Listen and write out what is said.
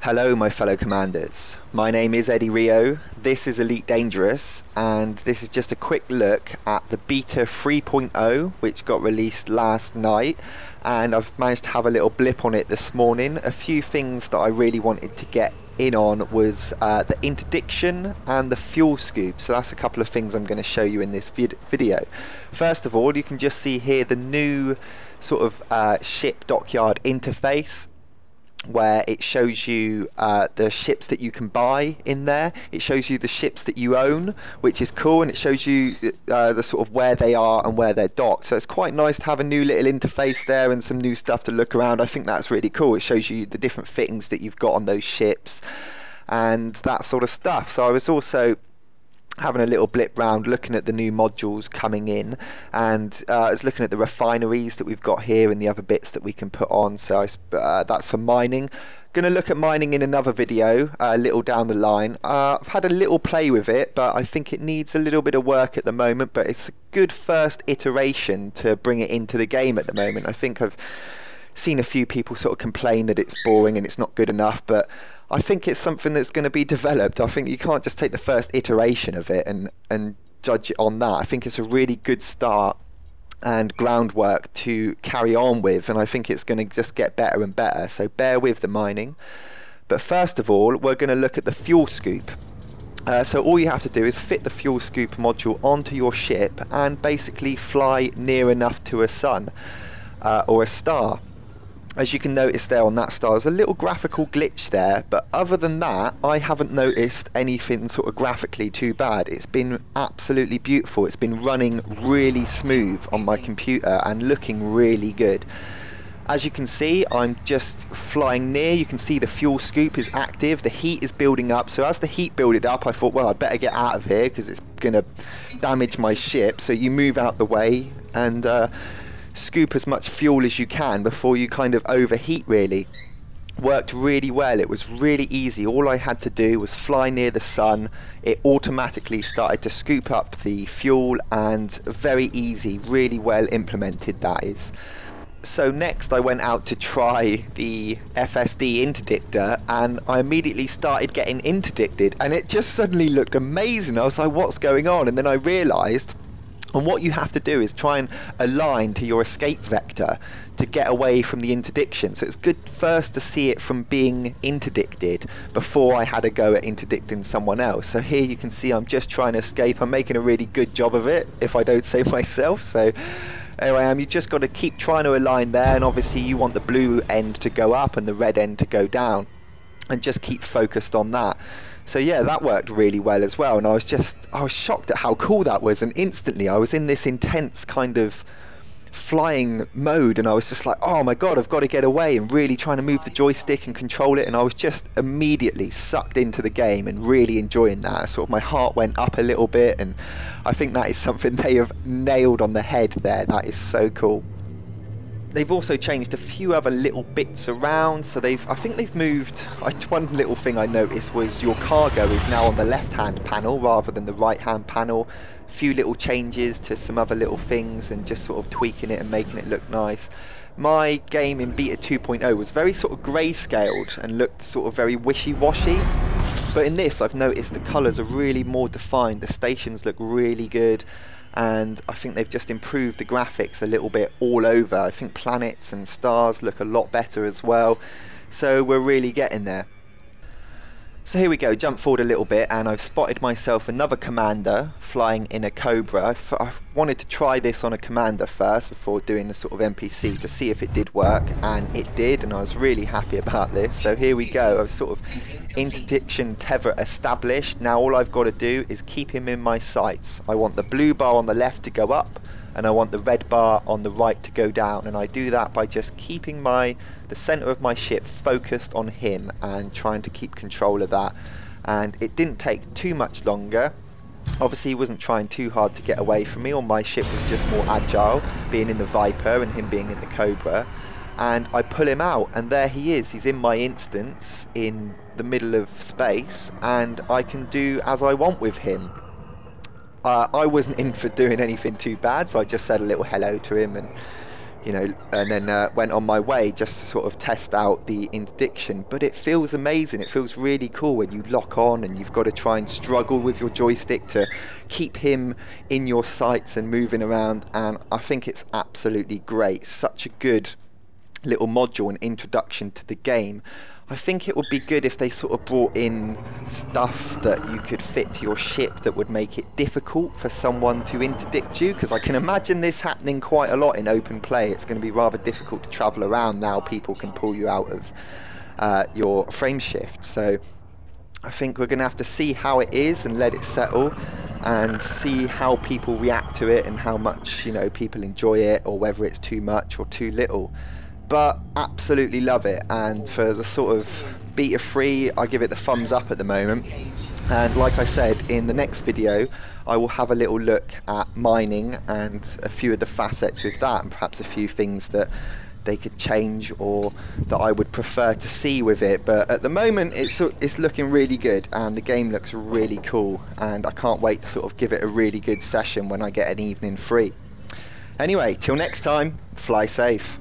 Hello my fellow commanders, my name is Eddie Rio, this is Elite Dangerous, and this is just a quick look at the beta 3.0 which got released last night, and I've managed to have a little blip on it this morning. A few things that I really wanted to get in on was the interdiction and the fuel scoop, so that's a couple of things I'm going to show you in this video. First of all, you can just see here the new sort of ship dockyard interface, where it shows you the ships that you can buy in there. It shows you the ships that you own, which is cool, and it shows you the sort of where they are and where they're docked. So it's quite nice to have a new little interface there and some new stuff to look around. I think that's really cool. It shows you the different fittings that you've got on those ships and that sort of stuff. So I was also having a little blip round looking at the new modules coming in, and I was looking at the refineries that we've got here and the other bits that we can put on. So that's for mining. Going to look at mining in another video a little down the line. I've had a little play with it, but I think it needs a little bit of work at the moment, but it's a good first iteration to bring it into the game at the moment. I think I've seen a few people sort of complain that it's boring and it's not good enough, but I think it's something that's going to be developed. I think you can't just take the first iteration of it and judge it on that. I think it's a really good start and groundwork to carry on with, and I think it's going to just get better and better, so bear with the mining. But first of all, we're going to look at the fuel scoop. So all you have to do is fit the fuel scoop module onto your ship and basically fly near enough to a sun or a star. As you can notice there on that star, there's a little graphical glitch there, but other than that, I haven't noticed anything sort of graphically too bad. It's been absolutely beautiful. It's been running really smooth on my computer and looking really good. As you can see, I'm just flying near. You can see the fuel scoop is active. The heat is building up. So as the heat builded up, I thought, well, I'd better get out of here because it's going to damage my ship. So you move out the way and scoop as much fuel as you can before you kind of overheat. Really worked really well. It was really easy. All I had to do was fly near the sun. It automatically started to scoop up the fuel, and very easy, really well implemented that is. So next I went out to try the FSD interdictor, and I immediately started getting interdicted, and it just suddenly looked amazing. I was like, what's going on? And then I realized, and what you have to do is try and align to your escape vector to get away from the interdiction. So it's good first to see it from being interdicted before I had a go at interdicting someone else. So here you can see I'm just trying to escape. I'm making a really good job of it, if I don't say myself. So there I am. You just got to keep trying to align there, and obviously you want the blue end to go up and the red end to go down, and just keep focused on that. So yeah, that worked really well as well, and I was shocked at how cool that was, and instantly I was in this intense kind of flying mode, and I was just like, oh my god, I've got to get away, and really trying to move the joystick and control it, and I was just immediately sucked into the game and really enjoying that. Sort of my heart went up a little bit, and I think that is something they have nailed on the head there. That is so cool. They've also changed a few other little bits around. So I think they've moved, one little thing I noticed was your cargo is now on the left hand panel rather than the right hand panel. A few little changes to some other little things and just sort of tweaking it and making it look nice. My game in beta 2.0 was very sort of grayscaled and looked sort of very wishy-washy, but in this I've noticed the colours are really more defined. The stations look really good, and I think they've just improved the graphics a little bit all over. I think planets and stars look a lot better as well, so we're really getting there. So here we go, jump forward a little bit, and I've spotted myself another commander flying in a Cobra. I wanted to try this on a commander first before doing the sort of NPC to see if it did work, and it did, and I was really happy about this. So here we go, I've sort of interdiction tether established. Now all I've got to do is keep him in my sights. I want the blue bar on the left to go up, and I want the red bar on the right to go down, and I do that by just keeping the center of my ship focused on him and trying to keep control of that. And it didn't take too much longer. Obviously he wasn't trying too hard to get away from me, or my ship was just more agile, being in the Viper and him being in the Cobra. And I pull him out, and there he is. He's in my instance in the middle of space, and I can do as I want with him. I wasn't in for doing anything too bad, so I just said a little hello to him and you know, and then went on my way just to sort of test out the interdiction. But it feels amazing. It feels really cool when you lock on and you've got to try and struggle with your joystick to keep him in your sights and moving around. And I think it's absolutely great. Such a good little module and introduction to the game. I think it would be good if they sort of brought in stuff that you could fit to your ship that would make it difficult for someone to interdict you, because I can imagine this happening quite a lot in open play. It's going to be rather difficult to travel around now. People can pull you out of your frame shift. So I think we're going to have to see how it is and let it settle and see how people react to it and how much, you know, people enjoy it, or whether it's too much or too little. But absolutely love it, and for the sort of beta free, I give it the thumbs up at the moment. And like I said, in the next video I will have a little look at mining and a few of the facets with that, and perhaps a few things that they could change or that I would prefer to see with it. But at the moment it's looking really good, and the game looks really cool, and I can't wait to sort of give it a really good session when I get an evening free. Anyway, till next time, fly safe.